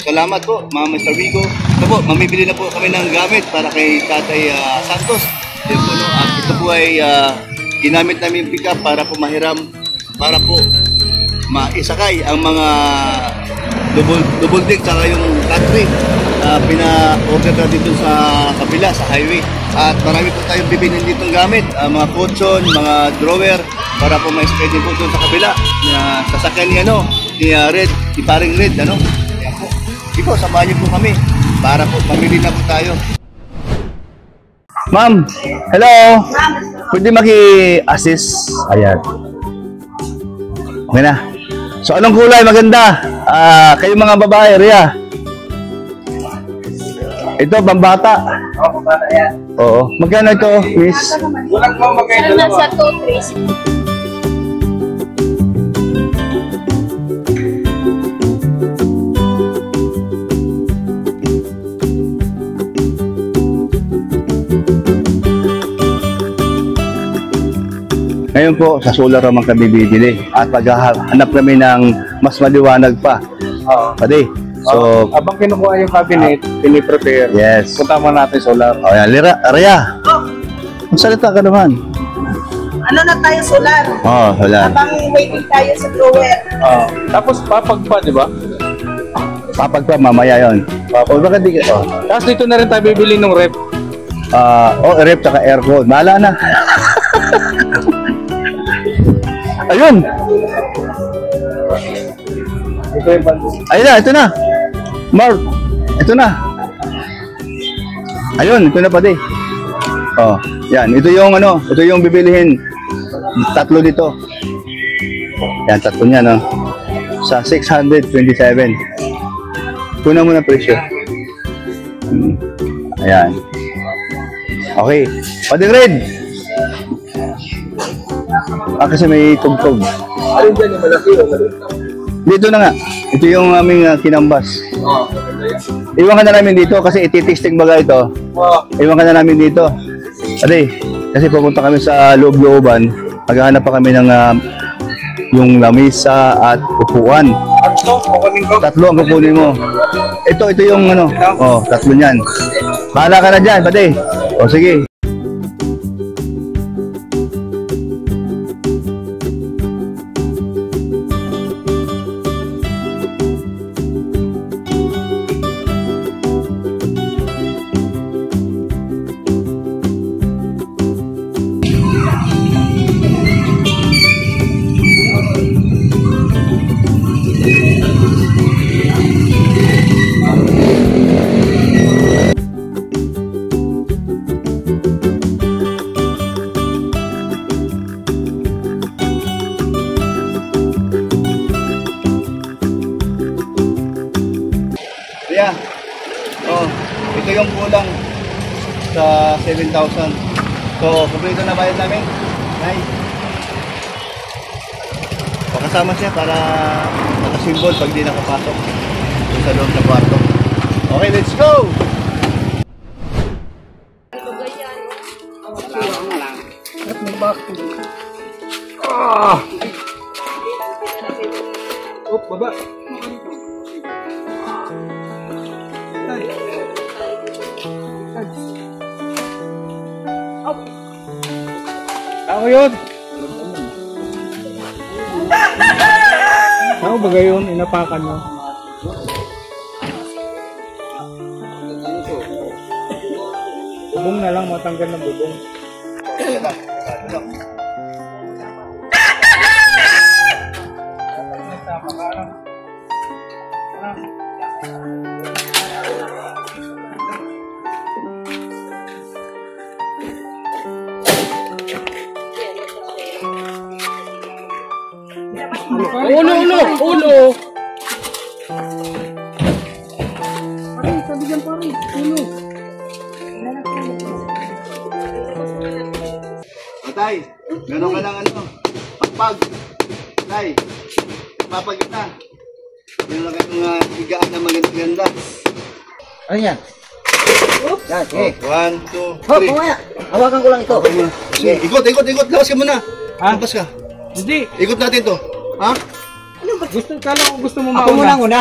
salamat po, Mr. Vigo. Ito po, mamibili na po kami ng gamit para kay Tatay Santos. Ito po, no? At ito po ay ginamit namin pick up para po mahiram, para po maisakay ang mga double deck saka yung country pina-order natin dito sa kabila, sa highway. At marami po tayong bibinin ditong gamit, mga kutsyon, mga drawer, para po ma-spread din po doon sa kabila na sasakyan ni Red, ni paring Red, ano? Ayan po. Di po, samahan niyo po kami para po mamili na po tayo. Ma'am, hello! Pwede maki-assist? Ayan. Okay na. So, anong kulay? Maganda. Kayo mga babae, Rhea. Ito, pambata. Oo, pambata yan. Oo. Magkano ito, miss? Walang mo magkano dalawa. Sa 2-3. Ngayon po, sa solar naman kami bibili at maghahanap kami ng mas maliwanag pa. Pwede. So, habang kinukuha yung cabinet, piniprepare. Yes. Punta mo natin solar. O yan, Rhea. Magsalita ka naman. Ano na tayo, solar? Oo, solar. Habang waiting tayo sa drawer. Tapos papagpa, di ba? Papagpa, mamaya yun. O bakit di ka? Tapos dito na rin tayo bibili ng rep. Rep saka aircon. Bahala na. Ayun. Ayun na, ito na. Mark, ito na. Ayun, ito na pati. Oh, yan. Ito yung ito yung bibilihin. Tatlo dito. Yan, tatlo niya, no. Sa 627. Kuna mo na presyo. Ayan. Okay. Pading Red. Kasi may tugtog. Alin dyan yung malaki o maliit? Dito na nga. Ito yung aming kinambas. Iwan ka na namin dito kasi iti-testing baga ito. Iwan ka na namin dito. Kasi pupunta kami sa loob-looban. Maghahanap pa kami ng yung lamisa at upuan. Tatlo ang kukunin mo. Ito yung tatlo niyan. Bahala ka na dyan, pati. O sige. Ito yung kulang sa 7,000. So, kompleto na bayad namin. Nice. Pakasama siya para makasimbol pag di nakapasok sa loob ng kwarto. Okay, let's go! Baba. Ako yun. Ako ba gayon? Inapakan mo. Bubong na lang, matanggal ng bubong. Ulo! Pare, sabi dyan pare, ulo. Tay, meron ka lang pagpag. Tay, papagit na. Meron ka ng higaan na maganda. Ano yan? Yan, okay. 1, 2, 3. Mamaya, hawakan ko lang ito. Sige, ikot. Labas ka muna. Labas ka. Hindi. Ikot natin to. Ha? Gusto mo Ako mauna. muna.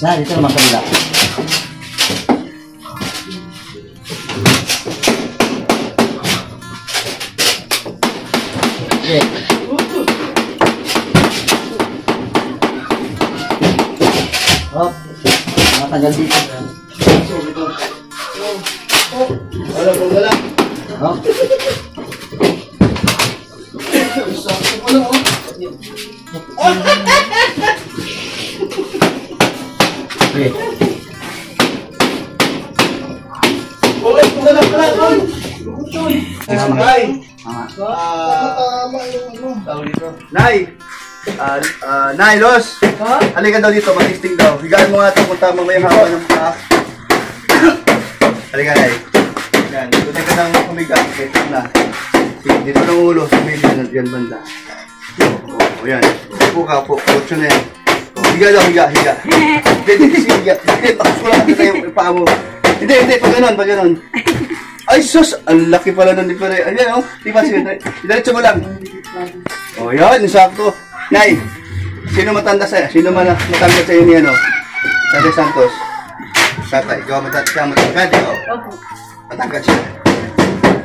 Sa dito naman kabila. Okay. Hop. Matagal dito. Wala po, wala. Hop. Okay. Nay! Nay! Nay, Los! Halika daw dito, mag-testing daw. Higaan mo nga ito kung tama mo yung hawa ng paa. Halika, Nay. Yan, tunay ka nang humiga. Ito na. Dito ng ulo, sabihin na yan banda. O, yan. Upo ka, upo. Kutso na yan. Higa daw, higa. Hindi, higa. Hindi, bakit ko lang kita yung paa mo. Hindi, pag ganon. Ay, sus! Ang laki pala nun. Ayan, oh. Di ba, sige. Diretso mo lang. O, yan. Sakto. Nay, sino matanda sa'yo? Sino matanda sa'yo ni ano? Tatay Santos. Tatay, ikaw matangkad. Ikaw. Opo. Matangkad siya.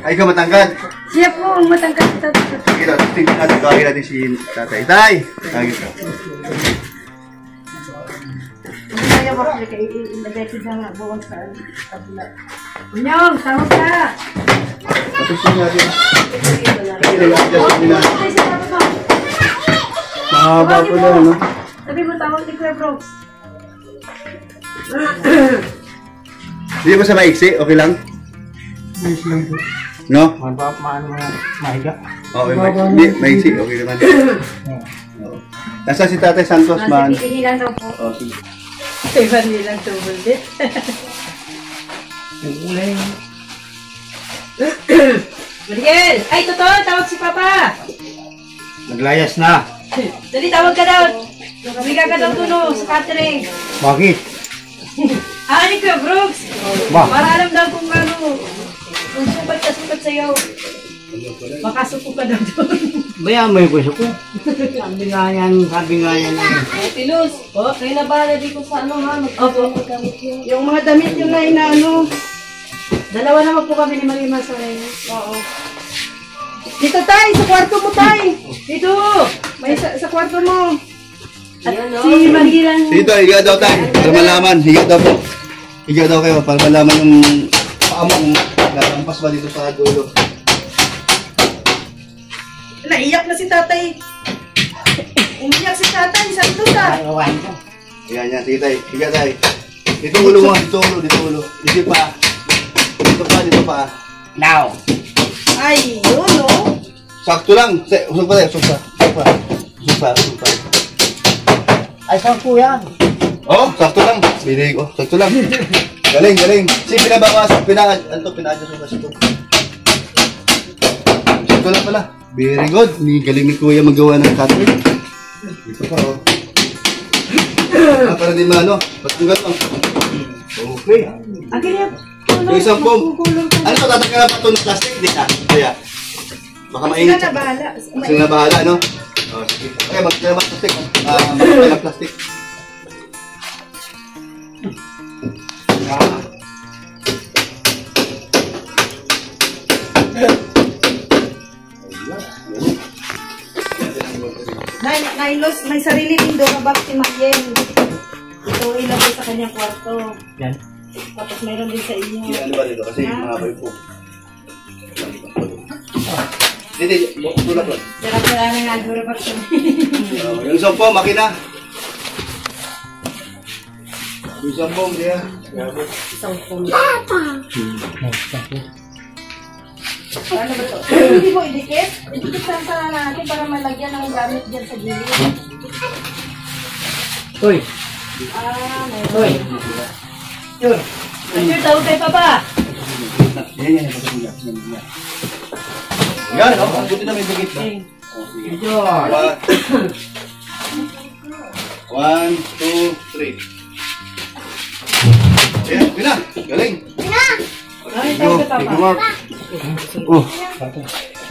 Ay, ikaw matangkad. Siya po ang matangkad sa Sige daw, tingnan natin. Tawagin natin si tatay. Tay! Tawagin ka. Hindi kaya makalik ay ilagay ko na bawang sa kabila. Unyong, tawag ka! Tapos yun natin. Sige, adjust mo na. Mahaba po na, no? Sabi mo, tawag ni Kuya Brooks. Hindi ba sa maiksi? Okay lang? Yes lang po. No? Maano mo mahiga. Okay, hindi, maiksi. Okay naman. Oo. Nasa si Tatay Santos man? Nasa pinilang daw po. Oh, sige. Iba nilang tubol din. Nag-ulay. Miguel! Ay, totoo! Tawag si Papa! Naglayas na. Dali, tawag ka daw! Humiga ka daw tulo sa catering. Bakit? Ni Kuya Brooks! Ba? Para alam daw kung ano, kung sukat sa'yo. Makasuko ka daw doon. Bayaan mo yung puso ko. Sabi nga yan. Pilus, kayo na bahala dito sa ano ha? Opo. Magkamit yung... Yung mga damit yung na inaano. Dalawa naman po kami ni Marie Masarena. Oo. Dito tayo, sa kwarto mo tayo. Dito! May sa kwarto mo. At si Marie lang. Dito, higa daw tayo. Para malaman. Higa daw po. Higa daw kayo para malaman yung paa mo kung natampas ba dito sa dulo. Naiyak na si tatay. Umiyak si tatay. Saan ito ta? Ayan, yan. Sige tayo. Higa tayo. Dito ulo mo. Dito ulo. Dito ulo. Dito pa. Dito pa. Dito pa. Now. Ay, yun o. Sakto lang. Usog pa tayo. Usog pa. Usog pa. Usog pa. Ay, saan po yan? Oh, sakto lang. Binig. Oh, sakto lang. Galing, galing. Si pinabawas. Pina-adjust mo kasi ito. Sakto lang pala. Very good. Galing ni Kuya magawa ng cutting. Dito pa, oh. Para di maano. Ba't yung gano'n? Okay. Akin yan. Yung isang foam. Ano ito? Tatagyan na pa ito ng plastic? Hindi na. Kaya. Baka mainit. Sila na bahala. Sila na bahala, no? Oh, sige. Okay, magkaya ng plastic. Magkaya ng plastic. Nailos, may sarili din doon na box si Mayen. Ito ilagay sa kanyang kwarto. Yan. Tapos mayroon din sa inyo. Ano ba dito? Kasi mahaba yung foam. Hindi, tulak lang. Sarap-sarap na nga dura pa siya. Yung isang foam, makina. Yung isang foam, diya. Isang phone. Ano ba ito? Hindi mo idikit? Idikit sa natin para malagyan ng gamit dyan sa gilid. Uy. Mayroon. Uy. Yun. Sir, tawag tayo pa ba? Yan. Yan, oh. Buti na may bigit. Ito. 1, 2, 3. Yan, pina. Galing. Ay, tawag tayo pa Thank you, ba? Mark. Oh.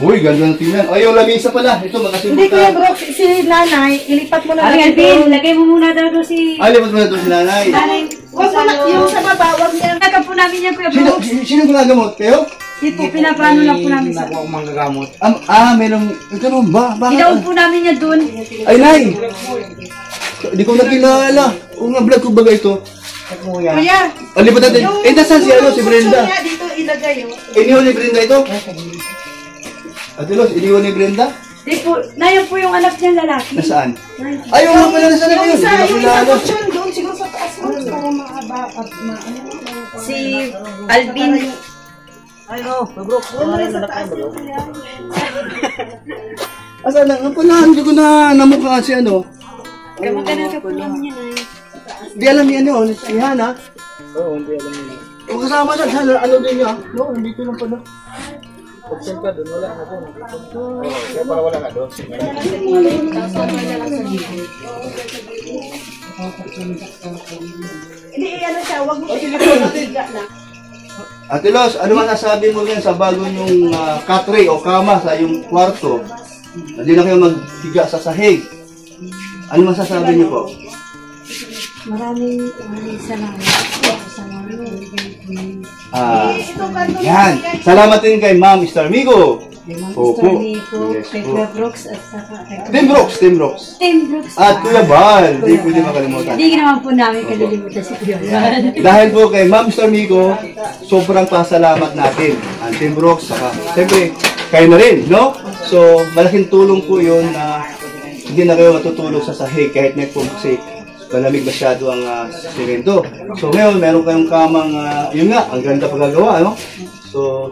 Uy, ganda ng tingnan. Ay, yung lamisa pala. Ito, Hindi makasimutan. Kuya Brooks, si nanay, ilipat mo na Aling lang Alvin, ito. lagay mo muna daw doon si... Ay, lipat mo na ito si nanay. Nanay, Huwag mo na, yung sa baba, huwag niya. Nagam po namin yan, Kuya Sino, Brooks. sino ginagamot? Kayo? Dito, pinapaano lang po namin sa... Ako manggagamot. Merong, ganun ba? Bakit? Inaon po namin yan doon. Ay, nay! Hindi ko nakilala. Kung nga vlog ko baga ito. Kuya. Kuya, O, lipat natin. Eh, nasaan si ano, si Brenda? niya dito ilagay oh. Iniwan ni Brenda ito? Ate Los, iniwan ni Brenda? Di po, nayan po yung anak niya lalaki. Nasaan? Ay, yung mga pala nasaan na Yung yun. isa, Hindi yung isa nakilala. kutsyon doon, siguro sa taas mo, para maaba at maano. Si Alvin. Ay, no. Bro. Wala sa taas mo, kuya. Asan na? Ang pala, hindi ko na namukha si ano. Kamagana ka po namin yan ay. Di alam niya ano, si Hana. Oo, hindi alam nila. O kasama siya, sana ano din niya. No, nandito lang pala. Pagsan ka doon, wala na doon. Kaya para wala na doon. Hindi, ano siya, huwag mo siya na. Ate Los, ano masasabi mo yan sa bago yung katray o kama sa yung kwarto? Hindi na kayo maghiga sa sahig. Ano masasabi niyo po? Maraming salamat sa mga Itong kanto Yan. Salamat din kay Ma'am Star Migo. Mr. Nico, Yes kay po. Kuya Brooks at saka kay Tim Brooks, Tim Brooks. Tim Brooks. At Kuya Bal. Hindi pwede makalimutan. Hindi naman po namin kalilimutan si Kuya Bal. Dahil po kay Ma'am Star Migo, sobrang pasalamat natin. Ang Tim Brooks, saka siyempre, kayo na rin, no? So, malaking tulong po yun na hindi na kayo matutulog sa sahig kahit may po kasi malamig masyado ang semento. So, ngayon, meron kayong kamang, yun nga, ang ganda pagkagawa, no? So,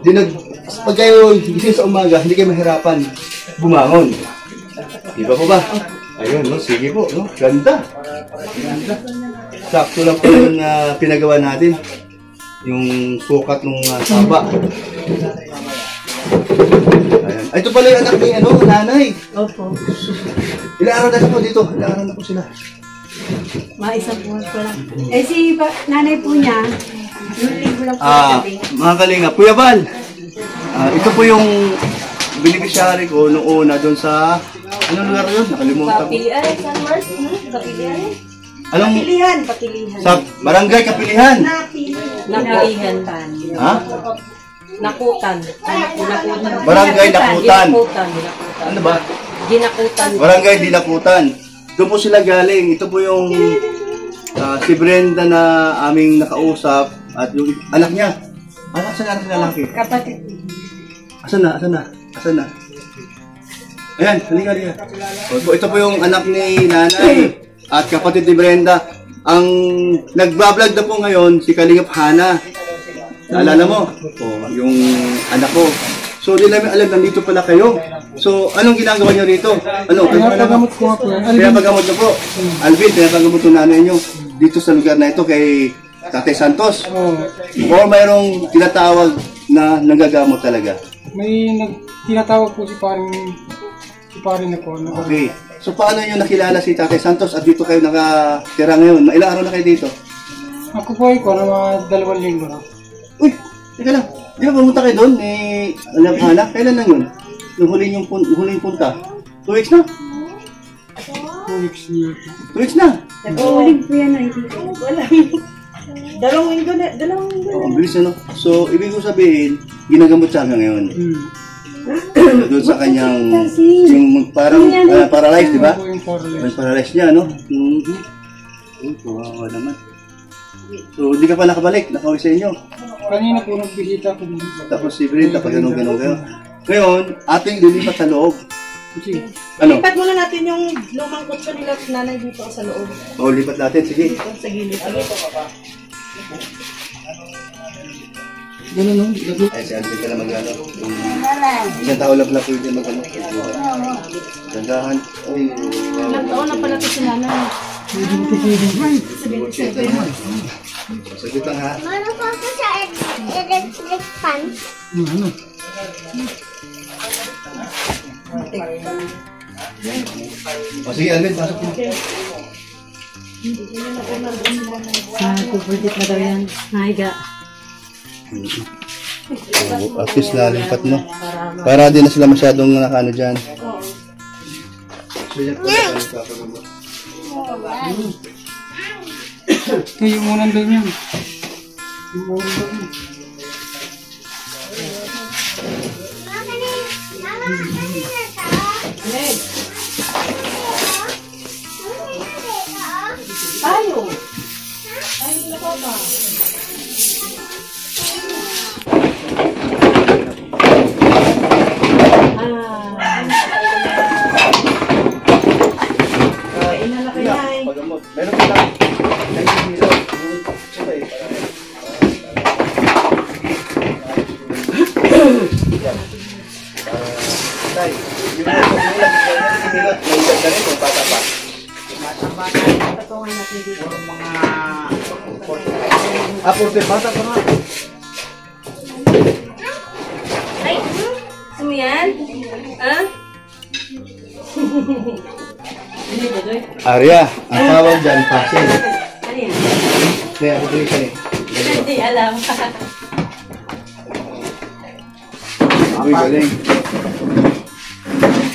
pag kayo gising sa umaga, hindi kayo mahirapan bumangon. Di ba po ba? Ayun, no? Sige po, no? Ganda. Ganda. Sakto lang po yung pinagawa natin. Yung sukat ng saba. Ayan. Ay, ito pala yung anak ni ano, nanay. Opo. Ilang araw na po dito? Ilang araw na po sila? Mga isang buwan ko lang. Eh si nanay po niya, yung linggo lang po gabi. Mga kalinga, Kuya Bal, ito po yung beneficiary ko nung una doon sa, anong lugar yun? Nakalimutan ko. Kapilian, San Mars, Kapilian. Anong, Patilihan. sa Barangay Kapilihan. Napilihan. Ha? Nakutan. Barangay Nakutan. Ginakutan. Ano ba? Ginakutan. Barangay Dinakutan. Doon po sila galing. Ito po yung si Brenda na aming nakausap at yung anak niya. Asan anak niya lalaki? Kapatid. Asan na? Ayan, halika. Ito po yung anak ni nanay at kapatid ni Brenda. Ang nagbablog na po ngayon, si Kalingap Hana. Naalala mo? Yung anak ko. So, di namin alam, nandito pala kayo. So, anong ginagawa niyo rito? Pinapagamot ko nga po yan. Pinapagamot na po. Alvin, pinapagamot po nanay niyo dito sa lugar na ito kay Tatay Santos. O mayroong tinatawag na nagagamot talaga? May tinatawag po si paring ako. Okay. So, paano niyo nakilala si Tatay Santos at dito kayo nakatira ngayon? Ilang araw na kayo dito? Ako po ay mga 2 linggo na. Uy, teka lang. Di ba pumunta kayo doon? Alam ka na? Kailan lang yun? Yung huling punta? 2 weeks na? 2 weeks niya. 2 weeks na? Nag-uuling po yan ay dito. Wala. Dalawang linggo na. Oh, ang bilis ano? So, ibig ko sabihin, ginagamot siya hanggang ngayon. Doon sa kanyang, yung parang paralyzed, di ba? Yung paralyzed niya, no? Uy, kawawa naman. So, hindi ka pa nakabalik, nakawin sa inyo. Kanina po nagbisita ko dito. Tapos si Brenda, pag ganun kayo. Ngayon, ating lilipat sa loob. Ano? Lipat muna natin yung lumang kutso nila nanay dito sa loob. O, lipat natin, sige. Dito sa gilid. Ganun no? Ay, si Alvin ka na mag-ano. Isang tao lang po yung mag-ano. Dandahan. Ay, Ilang taon na pala ito si nanay. sagot lang ha. Meron ko ako sa electric fan. Ano? O sige, Alvin, pasok mo. Kukulit na daw yan. Naiga. At least lalipat mo. Para di na sila masyadong nakano dyan. Ito yung unang daw niyan. Yung unang daw niyan. Tayo. Meron ka lang. Bata pa nga. Ay, gusto mo yan? Ha? Arya, ang tawag dyan, pasin. Ano yan? Kaya ako tuloy ka Hindi alam. Uy, galing.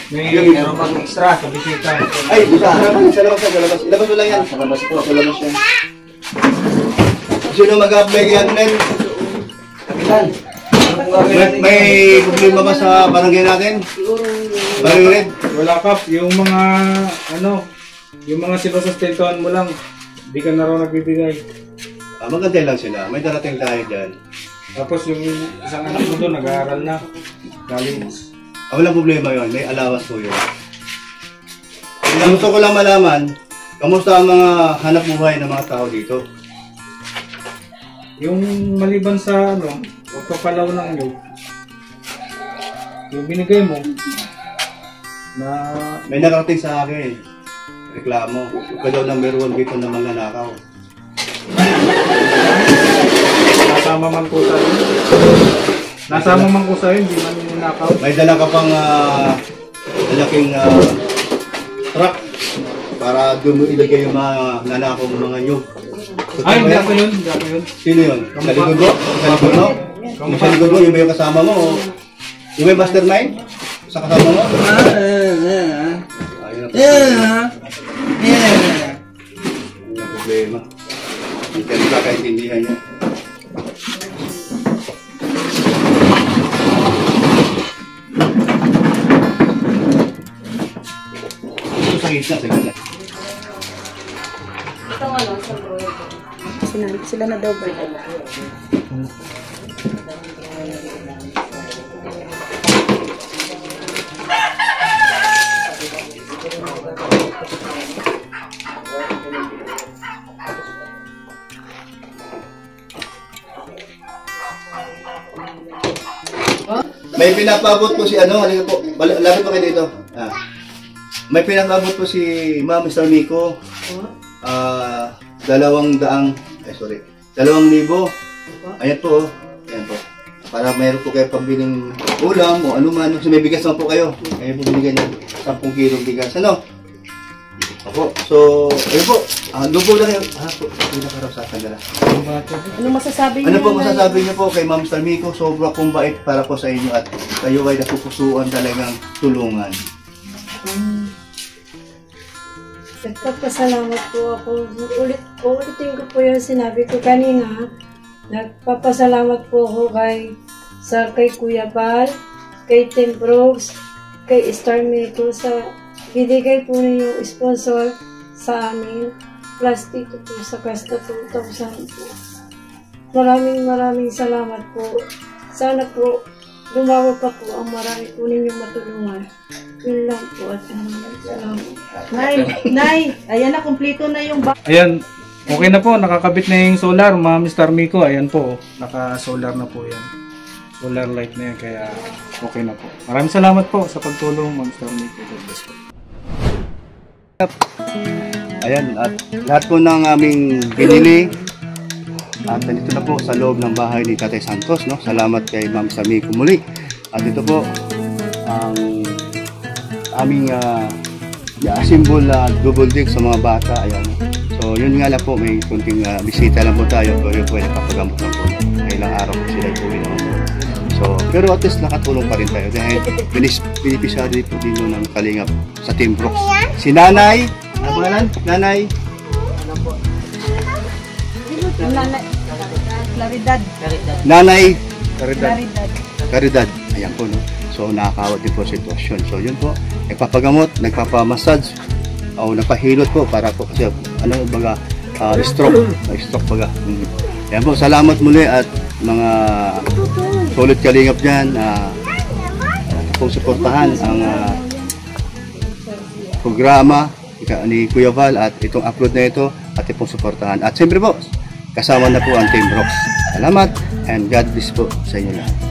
Meron pang extra sa bisita. Ay, sa labas. Ilabas mo lang yan. Sa labas po, sa labas yan. Sino mag-apply yan, men? Kapitan. May problema ba sa barangay natin? Barangay Red? Wala kap, yung mga yung mga sinusustentuhan mo lang, hindi ka na raw nagbibigay. Maganda lang sila. May darating tayo dyan. Tapos yung isang anak mo doon, nag-aaral na. Galing. Walang problema yon, may allowance po yun. Gusto ko lang malaman, kamusta ang mga hanap buhay ng mga tao dito? Yung maliban sa pagpapalaw ng nyug, yung binigay mo, na May nakarating sa akin, reklamo. Ikaw daw number 1 dito na magnanakaw. nasama man ko sa'yo. Nasama man ko sa'yo, hindi man yung nakaw. May dala ka pang malaking truck para doon mo ilagay yung mga nanakaw ng mga nyug. Ay, hindi ako yun, hindi ako yun. Sino yun? Sa likod mo? Sa likod mo? Yung sa likod mo, yung ba yung kasama mo? O yung may mastermind? Sa kasama mo? Ayun ang problema. Hindi ka nakakaintindihan niya. Ito sa gitna, sa gitna. Sila na daw ba? May pinapabot po si ano, halika po. Lapit po kayo dito. May pinapabot po si Ma'am Mr. Miko. 200, sorry. 2,000. Ayan po. Ayan po. Para mayroon po kayo pambiling ulam o anuman. Kasi may bigas naman po kayo. Ayan po binigyan ng 10 kilong bigas. Ano? Opo. So, ayun po. Doon po lang yun. Po. Pinakarasakan na lang. Ano masasabi niyo? Ano po masasabi niyo po kay Ma'am Mr. Miko? Sobra pong bait para po sa inyo at kayo ay napupusuan talagang tulungan. Nagpapasalamat po ako. Ulitin ko po yung sinabi ko kanina. Nagpapasalamat po ako kay Kuya Bal, kay Tim Brooks, kay Star Miko sa binigay po ninyong sponsor sa amin. Plus dito po sa Casta 2,000 po. Maraming salamat po. Sana po lumawa pa po ang marami po ninyong matulungan. Yun lang po at salamat. Nay, ayan na, kumpleto na yung Ayan, okay na po. Nakakabit na yung solar, Ma'am Mr. Miko. Ayan po, naka-solar na po yan. Solar light na yan, kaya okay na po. Maraming salamat po sa pagtulong, Ma'am Mr. Miko. God bless po. Ayan, at lahat po ng aming binili at nandito na po sa loob ng bahay ni Tatay Santos, no? Salamat kay Ma'am Mr. Miko muli. At ito po ang aming symbol double dick sa mga bata. Ayan. So yun nga lang po, may kunting bisita lang po tayo, pero po nagpapagamot lang po. Kailang araw po sila po naman. So, pero at least nakatulong pa rin tayo dahil beneficiary po din ng Kalingap sa Team Brooks. Si Nanay, ano pangalan? Nanay? Claridad. Nanay Claridad. Caridad. Ayan po, no? So, nakakawat din po sitwasyon. So, yun po, nagpapagamot, nagpapamassage, o nagpahilot po para po kasi, baga, stroke baga. Ayan po, salamat muli at mga solid kalingap dyan. Pong suportahan ang programa ni Kuya Val at itong upload na ito at pong suportahan. At siyempre po, kasama na po ang Team Brooks. Salamat and God bless po sa inyo lahat.